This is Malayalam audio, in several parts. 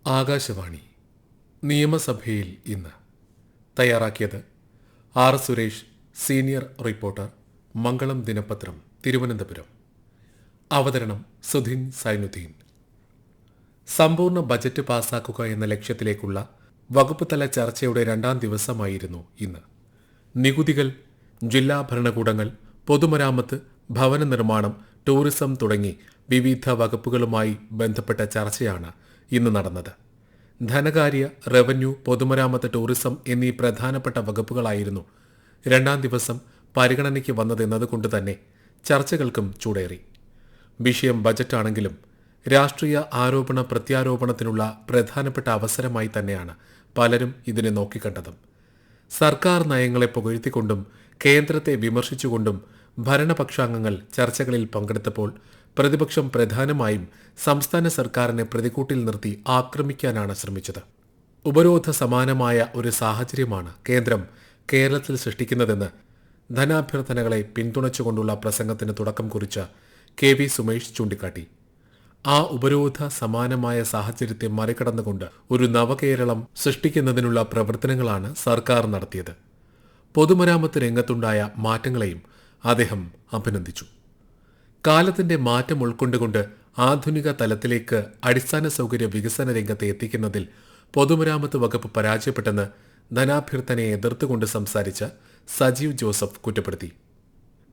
ആകാശവാണി നിയമസഭയിൽ ഇന്ന് തയ്യാറാക്കിയത് ആർ സുരേഷ്, സീനിയർ റിപ്പോർട്ടർ, മംഗളം ദിനപത്രം, തിരുവനന്തപുരം. അവതരണം സുധിൻ സൈനുദ്ദീൻ. സമ്പൂർണ്ണ ബജറ്റ് പാസാക്കുക എന്ന ലക്ഷ്യത്തിലേക്കുള്ള വകുപ്പ് തല ചർച്ചയുടെ 2ാം ദിവസമായിരുന്നു ഇന്ന്. നികുതികൾ, ജില്ലാ ഭരണകൂടങ്ങൾ, പൊതുമരാമത്ത്, ഭവന നിർമ്മാണം, ടൂറിസം തുടങ്ങി വിവിധ വകുപ്പുകളുമായി ബന്ധപ്പെട്ട ചർച്ചയാണ് ഇന്ന് നടന്നത്. ധനകാര്യ, റവന്യൂ, പൊതുമരാമത്ത്, ടൂറിസം എന്നീ പ്രധാനപ്പെട്ട വകുപ്പുകളായിരുന്നു 2ാം ദിവസം പരിഗണനയ്ക്ക് വന്നതെന്നതുകൊണ്ട് തന്നെ ചർച്ചകൾക്കും ചൂടേറി. വിഷയം ബജറ്റാണെങ്കിലും രാഷ്ട്രീയ ആരോപണ പ്രത്യാരോപണത്തിനുള്ള പ്രധാനപ്പെട്ട അവസരമായി തന്നെയാണ് പലരും ഇതിനെ നോക്കിക്കണ്ടതും. സർക്കാർ നയങ്ങളെ പുകഴ്ത്തിക്കൊണ്ടും കേന്ദ്രത്തെ വിമർശിച്ചുകൊണ്ടും ഭരണപക്ഷാംഗങ്ങൾ ചർച്ചകളിൽ പങ്കെടുത്തപ്പോൾ പ്രതിപക്ഷം പ്രധാനമായും സംസ്ഥാന സർക്കാരിനെ പ്രതികൂട്ടിൽ നിർത്തി ആക്രമിക്കാനാണ് ശ്രമിച്ചത്. ഉപരോധ സമാനമായ ഒരു സാഹചര്യമാണ് കേന്ദ്രം കേരളത്തിൽ സൃഷ്ടിക്കുന്നതെന്ന് ധനാഭ്യർത്ഥനകളെ പിന്തുണച്ചുകൊണ്ടുള്ള പ്രസംഗത്തിന് തുടക്കം കുറിച്ച KV സുമേഷ് ചൂണ്ടിക്കാട്ടി. ആ ഉപരോധ സമാനമായ സാഹചര്യത്തെ മറികടന്നുകൊണ്ട് ഒരു നവകേരളം സൃഷ്ടിക്കുന്നതിനുള്ള പ്രവർത്തനങ്ങളാണ് സർക്കാർ നടത്തിയത്. പൊതുമരാമത്ത് രംഗത്തുണ്ടായ മാറ്റങ്ങളെയും അദ്ദേഹം അഭിനന്ദിച്ചു. കാലത്തിന്റെ മാറ്റം ഉൾക്കൊണ്ടുകൊണ്ട് ആധുനിക തലത്തിലേക്ക് അടിസ്ഥാന സൗകര്യ വികസന രംഗത്തെ എത്തിക്കുന്നതിൽ പൊതുമരാമത്ത് വകുപ്പ് പരാജയപ്പെട്ടെന്ന് ധനാഭ്യർത്ഥനയെ എതിർത്തുകൊണ്ട് സംസാരിച്ച സജീവ് ജോസഫ് കുറ്റപ്പെടുത്തി.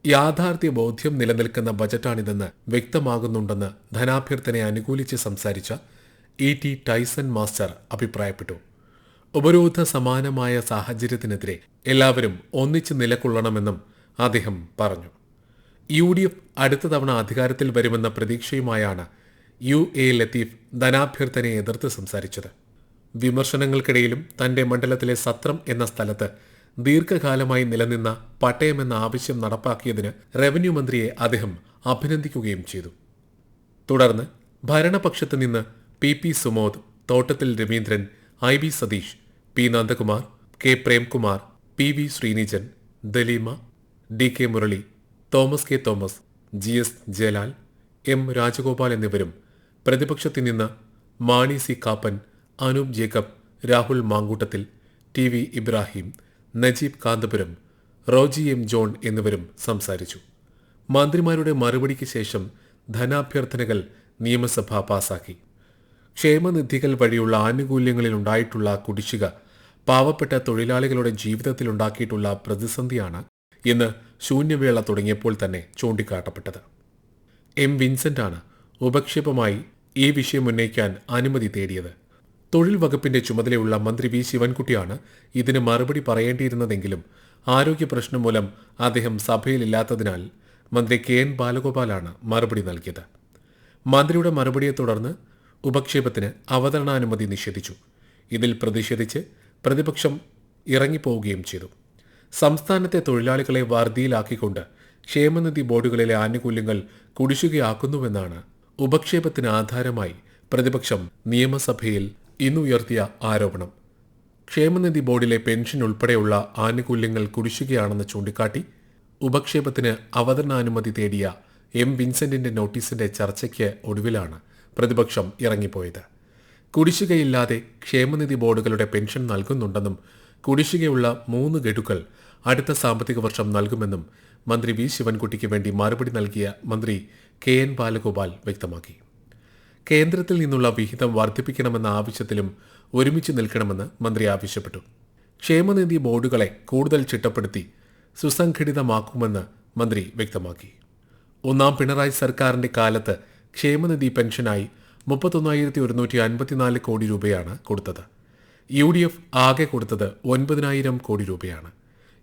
യാഥാർത്ഥ്യ ബോധ്യം നിലനിൽക്കുന്ന ബജറ്റാണിതെന്ന് വ്യക്തമാകുന്നുണ്ടെന്ന് ധനാഭ്യർത്ഥനയെ അനുകൂലിച്ച് സംസാരിച്ച ET ടൈസൺ മാസ്റ്റർ അഭിപ്രായപ്പെട്ടു. ഉപരോധ സമാനമായ സാഹചര്യത്തിനെതിരെ എല്ലാവരും ഒന്നിച്ച് നിലകൊള്ളണമെന്നും അദ്ദേഹം പറഞ്ഞു. UDF അടുത്ത തവണ അധികാരത്തിൽ വരുമെന്ന പ്രതീക്ഷയുമായാണ് UA ലത്തീഫ് ധനാഭ്യർത്ഥനയെ എതിർത്ത് സംസാരിച്ചത്. വിമർശനങ്ങൾക്കിടയിലും തന്റെ മണ്ഡലത്തിലെ സത്രം എന്ന സ്ഥലത്ത് ദീർഘകാലമായി നിലനിന്ന പട്ടയമെന്ന ആവശ്യം നടപ്പാക്കിയതിന് റവന്യൂ മന്ത്രിയെ അദ്ദേഹം അഭിനന്ദിക്കുകയും ചെയ്തു. തുടർന്ന് ഭരണപക്ഷത്ത് നിന്ന് PP Sumod, Thottathil Raveendran, IB Satheesh, P Nandakumar, K Premkumar, PV Sreenijan, Daleema, DK Murali, Thomas K Thomas, GS Jayalal, M Rajagopal എന്നിവരും പ്രതിപക്ഷത്തിൽ നിന്ന് Mani C Kappan, Anoop Jacob, Rahul Mamkootathil, TV Ibrahim, Najeeb Kanthapuram, Roji M John എന്നിവരും സംസാരിച്ചു. മന്ത്രിമാരുടെ മറുപടിക്ക് ശേഷം ധനാഭ്യർത്ഥനകൾ നിയമസഭ പാസാക്കി. ക്ഷേമനിധികൾ വഴിയുള്ള ആനുകൂല്യങ്ങളിലുണ്ടായിട്ടുള്ള കുടിശ്ശിക പാവപ്പെട്ട തൊഴിലാളികളുടെ ജീവിതത്തിലുണ്ടാക്കിയിട്ടുള്ള പ്രതിസന്ധിയാണ് ഇന്ന് ശൂന്യവേള തുടങ്ങിയപ്പോൾ തന്നെ ചൂണ്ടിക്കാട്ടപ്പെട്ടത്. M വിൻസെന്റാണ് ഉപക്ഷേപമായി ഈ വിഷയം ഉന്നയിക്കാൻ അനുമതി തേടിയത്. തൊഴിൽ വകുപ്പിന്റെ ചുമതലയുള്ള മന്ത്രി V ശിവൻകുട്ടിയാണ് ഇതിന് മറുപടി പറയേണ്ടിയിരുന്നതെങ്കിലും ആരോഗ്യ പ്രശ്നം മൂലം അദ്ദേഹം സഭയിലില്ലാത്തതിനാൽ മന്ത്രി KN ബാലഗോപാലാണ് മറുപടി നൽകിയത്. മന്ത്രിയുടെ മറുപടിയെ തുടർന്ന് ഉപക്ഷേപത്തിന് അവതരണാനുമതി നിഷേധിച്ചു. ഇതിൽ പ്രതിഷേധിച്ച് പ്രതിപക്ഷം ഇറങ്ങിപ്പോവുകയും ചെയ്തു. സംസ്ഥാനത്തെ തൊഴിലാളികളെ വറുതിയിലാക്കിക്കൊണ്ട് ക്ഷേമനിധി ബോർഡുകളിലെ ആനുകൂല്യങ്ങൾ കുടിശ്ശികയാക്കുന്നുവെന്നാണ് ഉപക്ഷേപത്തിന് ആധാരമായി പ്രതിപക്ഷം നിയമസഭയിൽ ഇന്നുയർത്തിയ ആരോപണം. ക്ഷേമനിധി ബോർഡിലെ പെൻഷൻ ഉൾപ്പെടെയുള്ള ആനുകൂല്യങ്ങൾ കുടിശ്ശികയാണെന്ന് ചൂണ്ടിക്കാട്ടി ഉപക്ഷേപത്തിന് അവതരണാനുമതി തേടിയ M വിൻസെന്റിന്റെ നോട്ടീസിന്റെ ചർച്ചയ്ക്ക് ഒടുവിലാണ് പ്രതിപക്ഷം ഇറങ്ങിപ്പോയത്. കുടിശ്ശികയില്ലാതെ ക്ഷേമനിധി ബോർഡുകളുടെ പെൻഷൻ നൽകുന്നുണ്ടെന്നും കുടിശ്ശികയുള്ള 3 ഗഡുക്കൾ അടുത്ത സാമ്പത്തിക വർഷം നൽകുമെന്നും മന്ത്രി V ശിവൻകുട്ടിക്ക് വേണ്ടി മറുപടി നൽകിയ മന്ത്രി KN ബാലഗോപാൽ വ്യക്തമാക്കി. കേന്ദ്രത്തിൽ നിന്നുള്ള വിഹിതം വർദ്ധിപ്പിക്കണമെന്ന ആവശ്യത്തിലും ഒരുമിച്ച് നിൽക്കണമെന്ന് മന്ത്രി ആവശ്യപ്പെട്ടു. ക്ഷേമനിധി ബോർഡുകളെ കൂടുതൽ ചിട്ടപ്പെടുത്തി സുസംഘടിതമാക്കുമെന്ന് മന്ത്രി വ്യക്തമാക്കി. 1ാം പിണറായി സർക്കാരിന്റെ കാലത്ത് ക്ഷേമനിധി പെൻഷനായി 31,154 കോടി രൂപയാണ് കൊടുത്തത്. UDF ആകെ കൊടുത്തത് 9,000 കോടി രൂപയാണ്.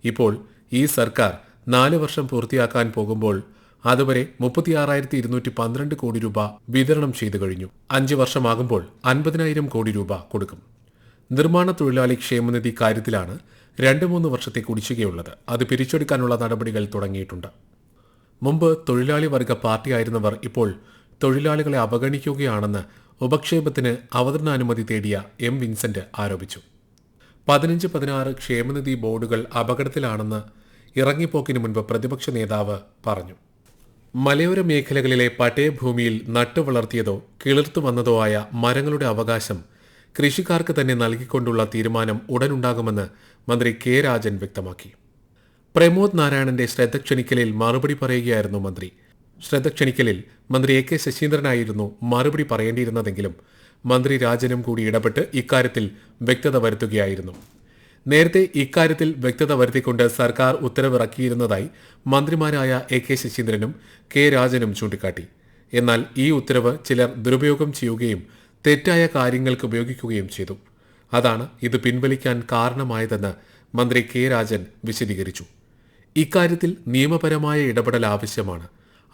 ഇപ്പോൾ ഈ സർക്കാർ 4 വർഷം പൂർത്തിയാക്കാൻ പോകുമ്പോൾ അതുവരെ 36,212 കോടി രൂപ വിതരണം ചെയ്തു കഴിഞ്ഞു. 5 വർഷമാകുമ്പോൾ 50,000 കോടി രൂപ കൊടുക്കും. നിർമ്മാണ തൊഴിലാളി ക്ഷേമനിധി കാര്യത്തിലാണ് 2-3 വർഷത്തെ കുടിശ്ശികയുള്ളത്. അത് പിരിച്ചെടുക്കാനുള്ള നടപടികൾ തുടങ്ങിയിട്ടുണ്ട്. മുമ്പ് തൊഴിലാളി വർഗ പാർട്ടിയായിരുന്നവർ ഇപ്പോൾ തൊഴിലാളികളെ അവഗണിക്കുകയാണെന്ന് ഉപക്ഷേപത്തിന് അവതരണാനുമതി തേടിയ M വിൻസെന്റ് ആരോപിച്ചു. 15-16 ക്ഷേമനിധി ബോർഡുകൾ അപകടത്തിലാണെന്ന് ഇറങ്ങിപ്പോക്കിന് മുൻപ് പ്രതിപക്ഷ നേതാവ് പറഞ്ഞു. മലയോര മേഖലകളിലെ പട്ടയഭൂമിയിൽ നട്ടുവളർത്തിയതോ കിളിർത്തു വന്നതോ ആയ മരങ്ങളുടെ അവകാശം കൃഷിക്കാർക്ക് തന്നെ നൽകിക്കൊണ്ടുള്ള തീരുമാനം ഉടനുണ്ടാകുമെന്ന് മന്ത്രി കെ രാജൻ വ്യക്തമാക്കി. പ്രമോദ് നാരായണന്റെ ശ്രദ്ധ ക്ഷണിക്കലിൽ മറുപടി പറയുകയായിരുന്നു മന്ത്രി. ശ്രദ്ധ ക്ഷണിക്കലിൽ മന്ത്രി എ കെ ശശീന്ദ്രനായിരുന്നു മറുപടി പറയേണ്ടിയിരുന്നതെങ്കിലും മന്ത്രി രാജനും കൂടി ഇടപെട്ട് ഇക്കാര്യത്തിൽ വ്യക്തത വരുത്തുകയായിരുന്നു. നേരത്തെ ഇക്കാര്യത്തിൽ വ്യക്തത വരുത്തിക്കൊണ്ട് സർക്കാർ ഉത്തരവിറക്കിയിരുന്നതായി മന്ത്രിമാരായ എ കെ ശശീന്ദ്രനും കെ രാജനും ചൂണ്ടിക്കാട്ടി. എന്നാൽ ഈ ഉത്തരവ് ചിലർ ദുരുപയോഗം ചെയ്യുകയും തെറ്റായ കാര്യങ്ങൾക്ക് ഉപയോഗിക്കുകയും ചെയ്തു. അതാണ് ഇത് പിൻവലിക്കാൻ കാരണമായതെന്ന് മന്ത്രി കെ രാജൻ വിശദീകരിച്ചു. ഇക്കാര്യത്തിൽ നിയമപരമായ ഇടപെടൽ ആവശ്യമാണ്.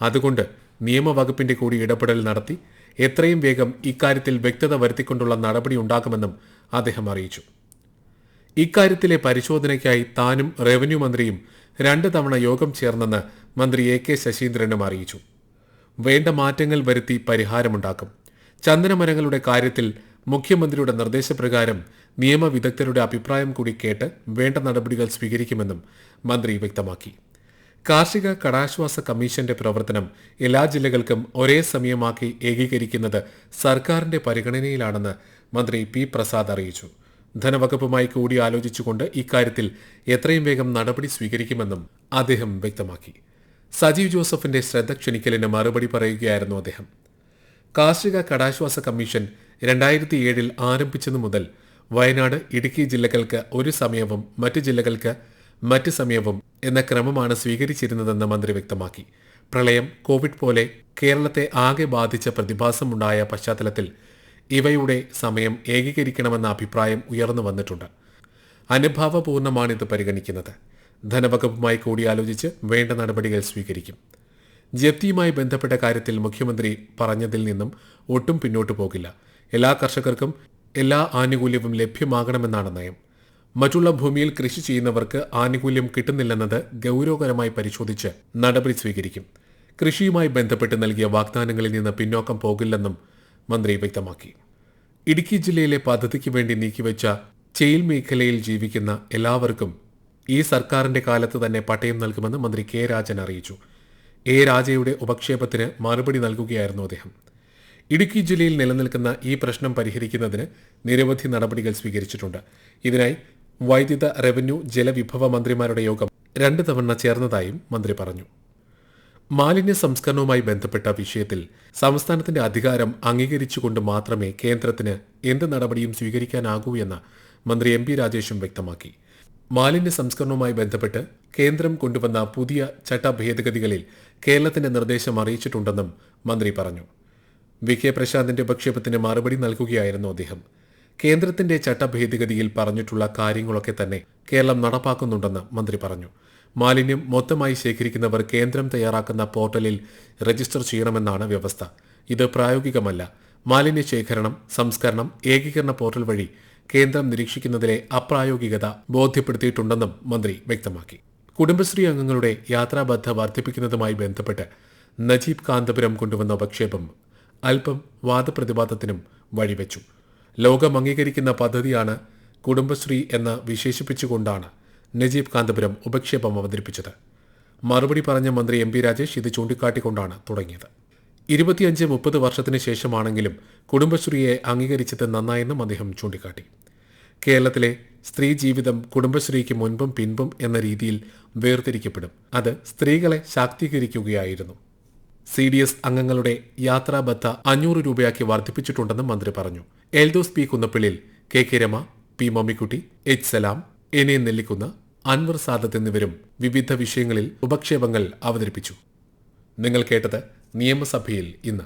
അതുകൊണ്ട് നിയമവകുപ്പിന്റെ കൂടി ഇടപെടൽ നടത്തി എത്രയും വേഗം ഇക്കാര്യത്തിൽ വ്യക്തത വരുത്തിക്കൊണ്ടുള്ള നടപടി ഉണ്ടാകുമെന്നും അദ്ദേഹം അറിയിച്ചു. ഇക്കാര്യത്തിലെ പരിശോധനയ്ക്കായി താനും റവന്യൂ മന്ത്രിയും 2 തവണ യോഗം ചേർന്നെന്ന് മന്ത്രി എ കെ ശശീന്ദ്രനും അറിയിച്ചു. വേണ്ട മാറ്റങ്ങൾ വരുത്തി പരിഹാരമുണ്ടാക്കും. ചന്ദനമരങ്ങളുടെ കാര്യത്തിൽ മുഖ്യമന്ത്രിയുടെ നിർദ്ദേശപ്രകാരം നിയമവിദഗ്ധരുടെ അഭിപ്രായം കൂടി കേട്ട് വേണ്ട നടപടികൾ സ്വീകരിക്കുമെന്നും മന്ത്രി വ്യക്തമാക്കി. കാർഷിക കടാശ്വാസ കമ്മീഷന്റെ പ്രവർത്തനം എല്ലാ ജില്ലകൾക്കും ഒരേ സമയമാക്കി ഏകീകരിക്കുന്നത് സർക്കാരിന്റെ പരിഗണനയിലാണെന്ന് മന്ത്രി പി പ്രസാദ് അറിയിച്ചു. ധനവകുപ്പുമായി കൂടി ആലോചിച്ചുകൊണ്ട് ഇക്കാര്യത്തിൽ എത്രയും വേഗം നടപടി സ്വീകരിക്കുമെന്നും അദ്ദേഹം വ്യക്തമാക്കി. സജീവ് ജോസഫിന്റെ ശ്രദ്ധ ക്ഷണിക്കലിന് മറുപടി പറയുകയായിരുന്നു അദ്ദേഹം. കാർഷിക കടാശ്വാസ കമ്മീഷൻ 2007 ആരംഭിച്ചതു മുതൽ വയനാട്, ഇടുക്കി ജില്ലകൾക്ക് ഒരു സമയവും മറ്റ് ജില്ലകൾക്ക് മറ്റ് സമയവും എന്ന ക്രമമാണ് സ്വീകരിച്ചിരുന്നതെന്ന് മന്ത്രി വ്യക്തമാക്കി. പ്രളയം, കോവിഡ് പോലെ കേരളത്തെ ആകെ ബാധിച്ച പ്രതിഭാസമുണ്ടായ പശ്ചാത്തലത്തിൽ ഇവയുടെ സമയം ഏകീകരിക്കണമെന്ന അഭിപ്രായം ഉയർന്നു വന്നിട്ടുണ്ട്. അനുഭാവപൂർണ്ണമാണിത് പരിഗണിക്കുന്നത്. ധനവകുപ്പുമായി കൂടിയാലോചിച്ച് വേണ്ട നടപടികൾ സ്വീകരിക്കും. ജപ്തിയുമായി ബന്ധപ്പെട്ട കാര്യത്തിൽ മുഖ്യമന്ത്രി പറഞ്ഞതിൽ നിന്നും ഒട്ടും പിന്നോട്ടു പോകില്ല. എല്ലാ കർഷകർക്കും എല്ലാ ആനുകൂല്യവും ലഭ്യമാകണമെന്നാണ് നയം. മറ്റുള്ള ഭൂമിയിൽ കൃഷി ചെയ്യുന്നവർക്ക് ആനുകൂല്യം കിട്ടുന്നില്ലെന്നത് ഗൌരവകരമായി പരിശോധിച്ച് നടപടി സ്വീകരിക്കും. കൃഷിയുമായി ബന്ധപ്പെട്ട് നൽകിയ വാഗ്ദാനങ്ങളിൽ നിന്ന് പിന്നോക്കം പോകില്ലെന്നും മന്ത്രി വ്യക്തമാക്കി. ഇടുക്കി ജില്ലയിലെ പദ്ധതിക്ക് വേണ്ടി നീക്കിവെച്ച ചെയിൽ മേഖലയിൽ ജീവിക്കുന്ന എല്ലാവർക്കും ഈ സർക്കാരിന്റെ കാലത്ത് തന്നെ പട്ടയം നൽകുമെന്ന് മന്ത്രി കെ രാജൻ അറിയിച്ചു. എ രാജയുടെ ഉപക്ഷേപത്തിന് മറുപടി നൽകുകയായിരുന്നു അദ്ദേഹം. ഇടുക്കി ജില്ലയിൽ നിലനിൽക്കുന്ന ഈ പ്രശ്നം പരിഹരിക്കുന്നതിന് നിരവധി നടപടികൾ സ്വീകരിച്ചിട്ടുണ്ട്. ഇതിനായി വൈദ്യുത, റവന്യൂ, ജലവിഭവ മന്ത്രിമാരുടെ യോഗം 2 തവണ ചേർന്നതായും മന്ത്രി പറഞ്ഞു. മാലിന്യ സംസ്കരണവുമായി ബന്ധപ്പെട്ട വിഷയത്തിൽ സംസ്ഥാനത്തിന്റെ അധികാരം അംഗീകരിച്ചുകൊണ്ട് മാത്രമേ കേന്ദ്രത്തിന് എന്ത് നടപടിയും സ്വീകരിക്കാനാകൂ എന്ന് മന്ത്രി എം പി രാജേഷും വ്യക്തമാക്കി. മാലിന്യ സംസ്കരണവുമായി ബന്ധപ്പെട്ട് കേന്ദ്രം കൊണ്ടുവന്ന പുതിയ ചട്ട ഭേദഗതികളിൽ കേരളത്തിന്റെ നിർദ്ദേശം അറിയിച്ചിട്ടുണ്ടെന്നും മന്ത്രി പറഞ്ഞു. വി കെ പ്രശാന്തിന്റെ ഉപക്ഷേപത്തിന് മറുപടി നൽകുകയായിരുന്നു അദ്ദേഹം. കേന്ദ്രത്തിന്റെ ചട്ട ഭേദഗതിയിൽ പറഞ്ഞിട്ടുള്ള കാര്യങ്ങളൊക്കെ തന്നെ കേരളം നടപ്പാക്കുന്നുണ്ടെന്ന് മന്ത്രി പറഞ്ഞു. മാലിന്യം മൊത്തമായി ശേഖരിക്കുന്നവർ കേന്ദ്രം തയ്യാറാക്കുന്ന പോർട്ടലിൽ രജിസ്റ്റർ ചെയ്യണമെന്നാണ് വ്യവസ്ഥ. ഇത് പ്രായോഗികമല്ല. മാലിന്യ ശേഖരണം, സംസ്കരണം ഏകീകരണ പോർട്ടൽ വഴി കേന്ദ്രം നിരീക്ഷിക്കുന്നതിലെ അപ്രായോഗികത ബോധ്യപ്പെടുത്തിയിട്ടുണ്ടെന്നും മന്ത്രി വ്യക്തമാക്കി. കുടുംബശ്രീ അംഗങ്ങളുടെ യാത്രാബദ്ധ വർദ്ധിപ്പിക്കുന്നതുമായി ബന്ധപ്പെട്ട് നജീബ് കാന്തപുരം കൊണ്ടുവന്ന ഉപക്ഷേപം അല്പം വാദപ്രതിവാദത്തിനും വഴിവെച്ചു. ലോകം അംഗീകരിക്കുന്ന പദ്ധതിയാണ് കുടുംബശ്രീ എന്ന് വിശേഷിപ്പിച്ചുകൊണ്ടാണ് നജീബ് കാന്തപുരം ഉപക്ഷേപം അവതരിപ്പിച്ചത്. മറുപടി പറഞ്ഞ മന്ത്രി എം പി രാജേഷ് ഇത് ചൂണ്ടിക്കാട്ടിക്കൊണ്ടാണ് തുടങ്ങിയത്. 25-30 വർഷത്തിന് ശേഷമാണെങ്കിലും കുടുംബശ്രീയെ അംഗീകരിച്ചത് നന്നായെന്നും അദ്ദേഹം ചൂണ്ടിക്കാട്ടി. കേരളത്തിലെ സ്ത്രീ ജീവിതം കുടുംബശ്രീക്ക് മുൻപും പിൻപും എന്ന രീതിയിൽ വേർതിരിക്കപ്പെടും. അത് സ്ത്രീകളെ ശാക്തീകരിക്കുകയായിരുന്നു. CDS അംഗങ്ങളുടെ യാത്രാബത്ത 500 രൂപയാക്കി വർദ്ധിപ്പിച്ചിട്ടുണ്ടെന്നും മന്ത്രി പറഞ്ഞു. Eldhose P Kunnappillil, K Rema, P Mammikutty, H Salam, N Nellikkunnu, Anwar Sadath എന്നിവരും വിവിധ വിഷയങ്ങളിൽ ഉപക്ഷേപങ്ങൾ അവതരിപ്പിച്ചു. നിങ്ങൾ കേട്ടത് നിയമസഭയിൽ ഇന്ന്.